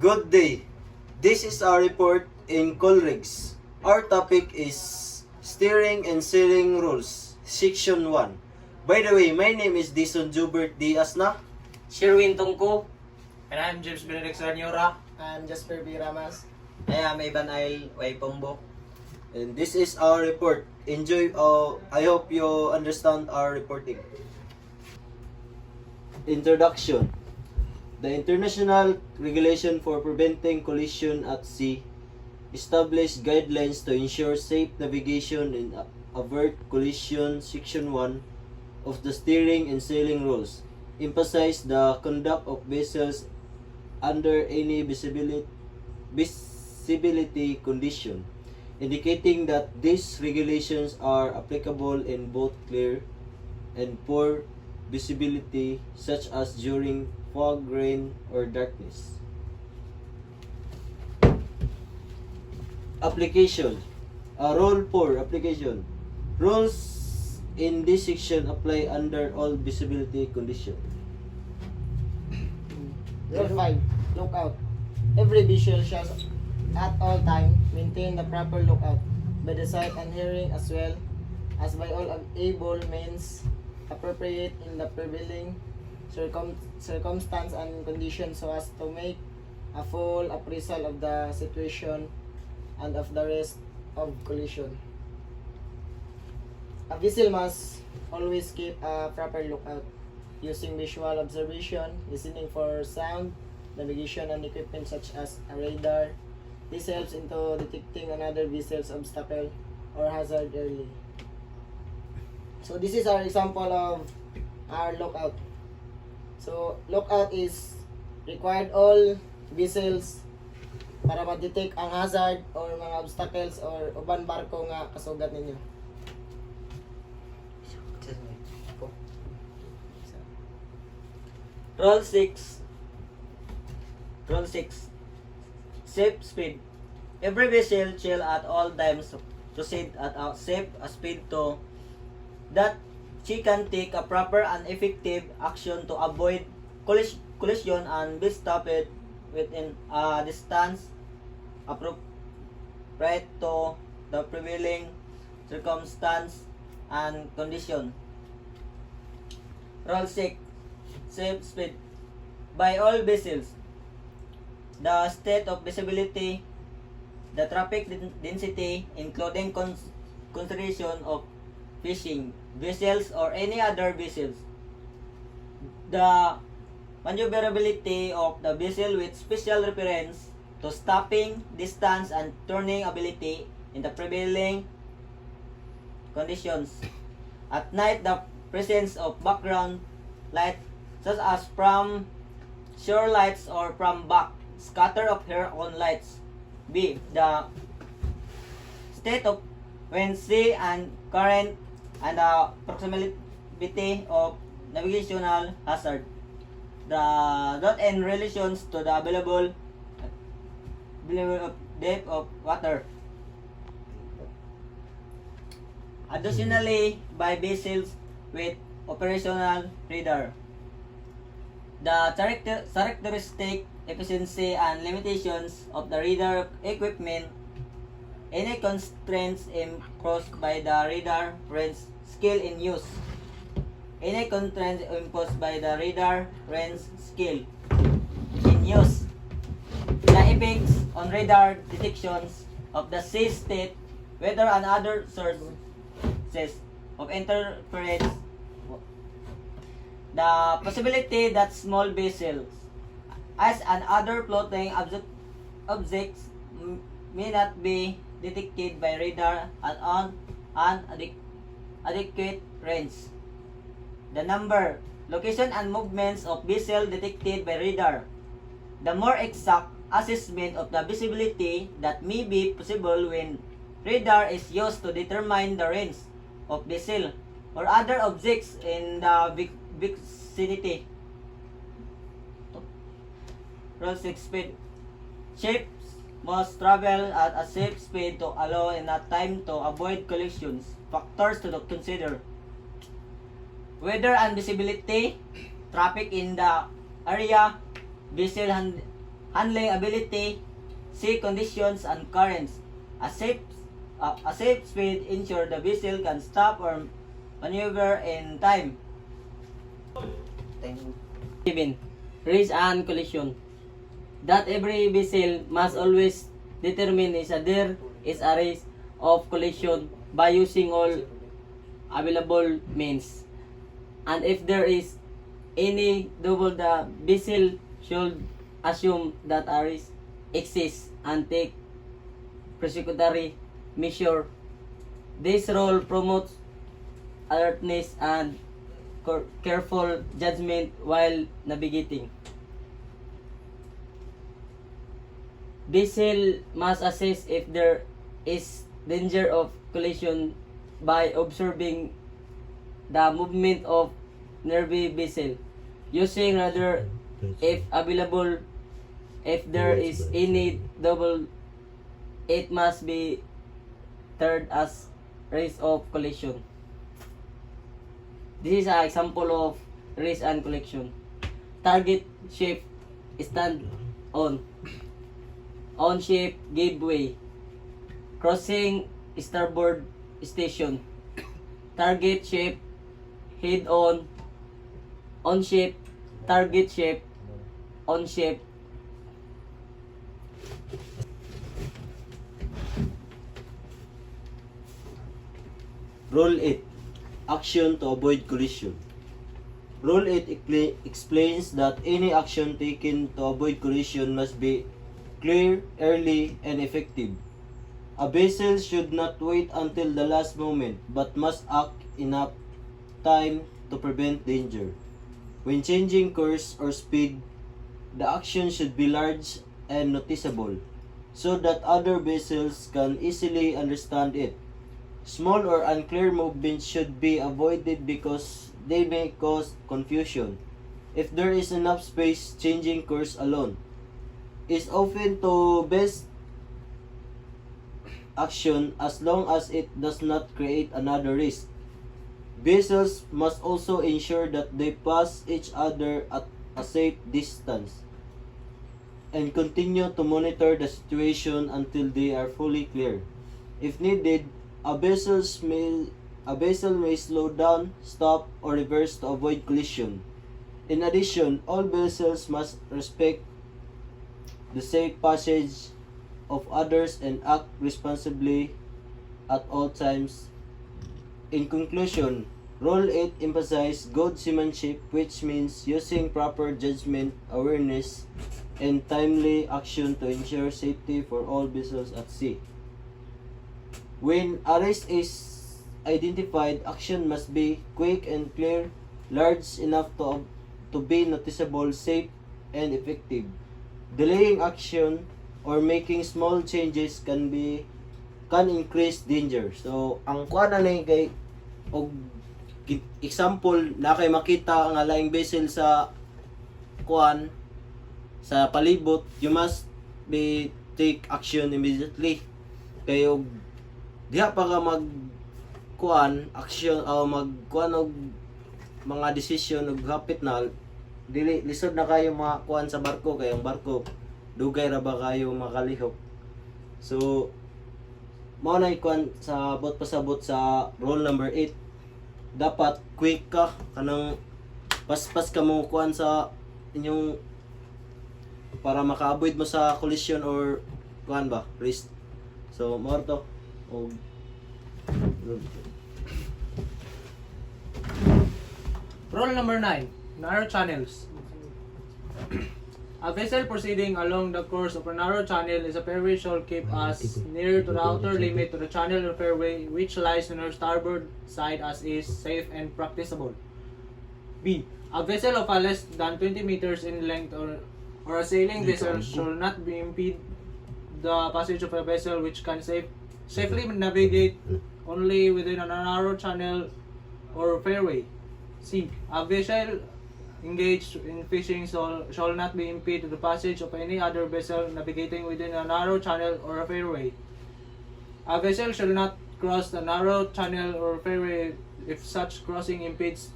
Good day. This is our report in Colrigs. Our topic is steering and steering rules, section 1. By the way, my name is Dison Jubert Diaz na. Sherwin Tungko. And I'm James Benedict Sarniora. I'm Jasper B. Ramas. I am Ivan Ail Waipombo. And this is our report. Enjoy. I hope you understand our reporting. Introduction. The International Regulation for Preventing Collision at Sea established guidelines to ensure safe navigation and avert collision. Section 1 of the Steering and Sailing Rules emphasize the conduct of vessels under any visibility condition, indicating that these regulations are applicable in both clear and poor visibility, such as during fog, rain, or darkness. Application. Rule 4. Application. Rules in this section apply under all visibility conditions. Rule 5. Lookout. Every vessel shall at all time maintain the proper lookout by the sight and hearing as well as by all able means appropriate in the prevailing circumstance and conditions, so as to make a full appraisal of the situation and of the risk of collision. A vessel must always keep a proper lookout using visual observation, listening for sound, navigation and equipment such as a radar. This helps into detecting another vessel's obstacle or hazard early. So this is our example of our lookout. So lookout is required all vessels para ma-detect ang hazard or mga obstacles or uban barko nga kasugat ninyo. Rule 6. Rule 6. Safe speed. Every vessel shall at all times proceed at a safe speed to that she can take a proper and effective action to avoid collision and be stopped within a distance appropriate to the prevailing circumstance and condition. Rule 6. Safe speed. By all vessels, the state of visibility, the traffic density, including consideration of fishing vessels or any other vessels, the maneuverability of the vessel with special reference to stopping, distance, and turning ability in the prevailing conditions. At night, the presence of background light such as from shore lights or from back scatter of her own lights. B. The state of wind, sea, and current, and the proximity of navigational hazard. That in relations to the available depth of water. Additionally, by vessels with operational radar. The characteristic, efficiency, and limitations of the radar equipment, any constraints imposed by the radar range scale in use, any constraints imposed by the radar range scale in use, the effects on radar detections of the sea state, weather and other sources of interference, the possibility that small vessels as and other floating objects may not be detected by radar at an adequate range. The number, location, and movements of vessels detected by radar. The more exact assessment of the visibility that may be possible when radar is used to determine the range of vessel or other objects in the vicinity. Rule 6 speed. Ships must travel at a safe speed to allow enough time to avoid collisions. Factors to consider: weather and visibility, traffic in the area, vessel handling ability, sea conditions, and currents. A safe speed ensure the vessel can stop or maneuver in time. 7. Risk and collision. That every vessel must always determine is there is a risk of collision by using all available means. And if there is any double, the vessel should assume that a risk exists and take precautionary measure. This role promotes alertness and careful judgment while navigating. Vessel must assess if there is danger of collision by observing the movement of nearby vessel, using radar if available. If there is any double, it must be treated as risk of collision. This is an example of risk and collision. Target ship stand on ship give way. Crossing starboard station. Target ship head on ship, target ship on ship. Rule 8. Action to avoid collision. Rule 8 explains that any action taken to avoid collision must be clear, early, and effective. A vessel should not wait until the last moment but must act enough time to prevent danger. When changing course or speed, the action should be large and noticeable so that other vessels can easily understand it. Small or unclear movements should be avoided because they may cause confusion. If there is enough space, changing course alone is often the best action as long as it does not create another risk. Vessels must also ensure that they pass each other at a safe distance and continue to monitor the situation until they are fully clear. If needed, a vessel may slow down, stop, or reverse to avoid collision. In addition, all vessels must respect the safe passage of others and act responsibly at all times. In conclusion, Rule 8 emphasizes good seamanship, which means using proper judgment, awareness, and timely action to ensure safety for all vessels at sea. When a risk is identified, action must be quick and clear, large enough to be noticeable, safe, and effective. Delaying action or making small changes can increase danger. So, ang kuan na ni kay og example na kay makita ang laing vessel sa kuan sa palibot, you must be take action immediately. Kay og diha pa ka mag kuan action o magkuan og mga desisyon og hapit na dili lisod na kayo mga kuan sa barko kay ang barko dugay ra ba kayo makalihok. So mao na kuan sa bot pasabot sa rule number 8, dapat quick ka kanang paspas ka mo kuan sa inyong para maka-avoid mo sa collision or kuan ba risk. So mao to og Rule number 9. Narrow channels. A vessel proceeding along the course of a narrow channel is a fairway should keep as near to the outer limit to the channel or fairway which lies on her starboard side as is safe and practicable. B. A vessel of a less than 20 meters in length or a sailing vessel should not be impede the passage of a vessel which can safely navigate only within a narrow channel or fairway. C. A vessel engaged in fishing shall not be impede the passage of any other vessel navigating within a narrow channel or a fairway. A vessel shall not cross the narrow channel or fairway if such crossing impedes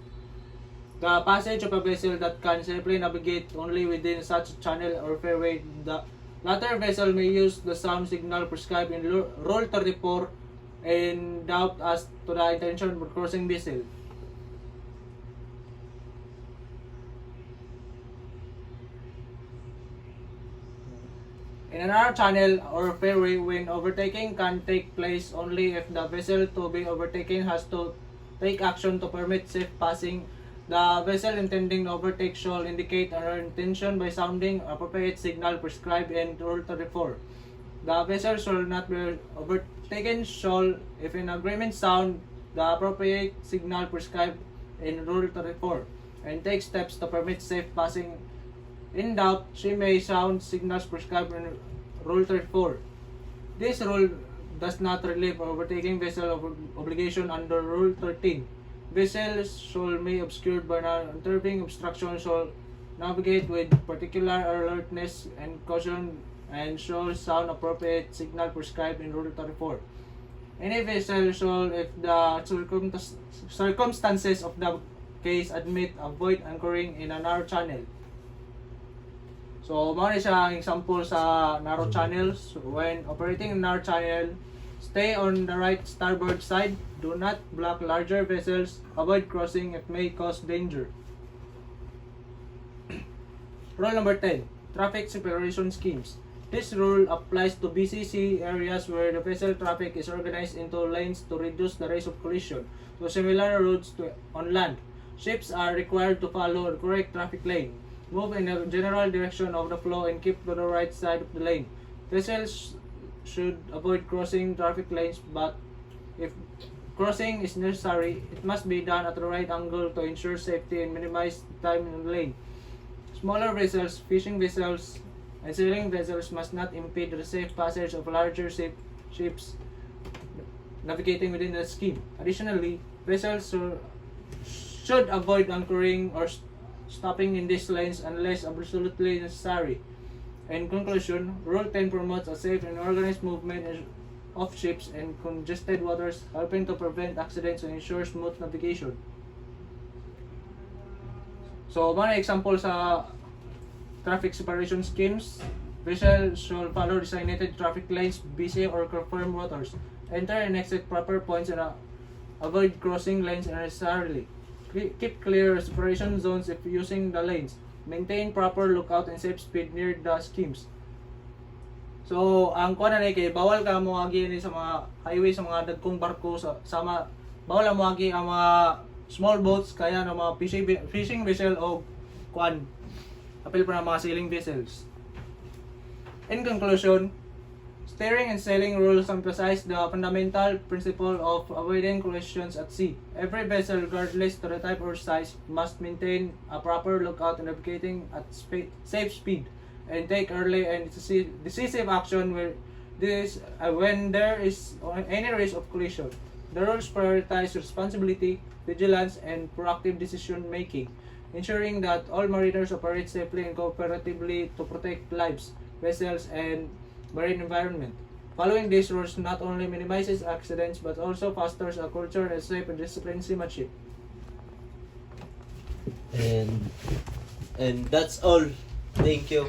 The passage of a vessel that can safely navigate only within such channel or fairway. The latter vessel may use the sound signal prescribed in Rule 34 in doubt as to the intention of crossing vessel. In another channel or fairway, when overtaking can take place only if the vessel to be overtaken has to take action to permit safe passing. The vessel intending to overtake shall indicate her intention by sounding appropriate signal prescribed in Rule 34. The vessel shall not be overtaken shall, if in agreement, sound the appropriate signal prescribed in Rule 34 and take steps to permit safe passing. In doubt, she may sound signals prescribed in Rule 34. This rule does not relieve overtaking vessel of obligation under Rule 13. Vessels shall be obscured by an intervening obstruction shall navigate with particular alertness and caution and shall sound appropriate signal prescribed in Rule 34. Any vessel shall, if the circumstances of the case admit, avoid anchoring in a narrow channel. So, mao ni siya ang example sa narrow channels. When operating in narrow channel, stay on the right starboard side. Do not block larger vessels. Avoid crossing if may cause danger. Rule number 10. Traffic separation schemes. This rule applies to BCC areas where the vessel traffic is organized into lanes to reduce the risk of collision. So, similar routes to on land. Ships are required to follow the correct traffic lane. Move in the general direction of the flow and keep to the right side of the lane. Vessels should avoid crossing traffic lanes, but if crossing is necessary, it must be done at the right angle to ensure safety and minimize time in the lane. Smaller vessels, fishing vessels, and sailing vessels must not impede the safe passage of larger ships navigating within the scheme. Additionally, vessels should avoid anchoring or stopping in these lanes unless absolutely necessary. In conclusion, Rule 10 promotes a safe and organized movement of ships in congested waters, helping to prevent accidents and ensure smooth navigation. So, mga example sa traffic separation schemes. Vessels should follow designated traffic lanes, busy or confirmed waters. Enter and exit proper points and avoid crossing lanes unnecessarily. Keep clear separation zones if using the lanes. Maintain proper lookout and safe speed near the schemes. So, ang kuha na kay bawal ka mo agi ni sa mga highway sa mga dagkong barko sama bawal mo agi ang mga small boats kaya ng mga fishing vessel o kuan apil pa ng mga sailing vessels. In conclusion, steering and sailing rules emphasize the fundamental principle of avoiding collisions at sea. Every vessel, regardless to the type or size, must maintain a proper lookout and navigating at safe speed, and take early and decisive action when there is any risk of collision. The rules prioritize responsibility, vigilance, and proactive decision making, ensuring that all mariners operate safely and cooperatively to protect lives, vessels, and marine environment. Following these rules not only minimizes accidents but also fosters a culture of safe and disciplined seamanship. And that's all. Thank you.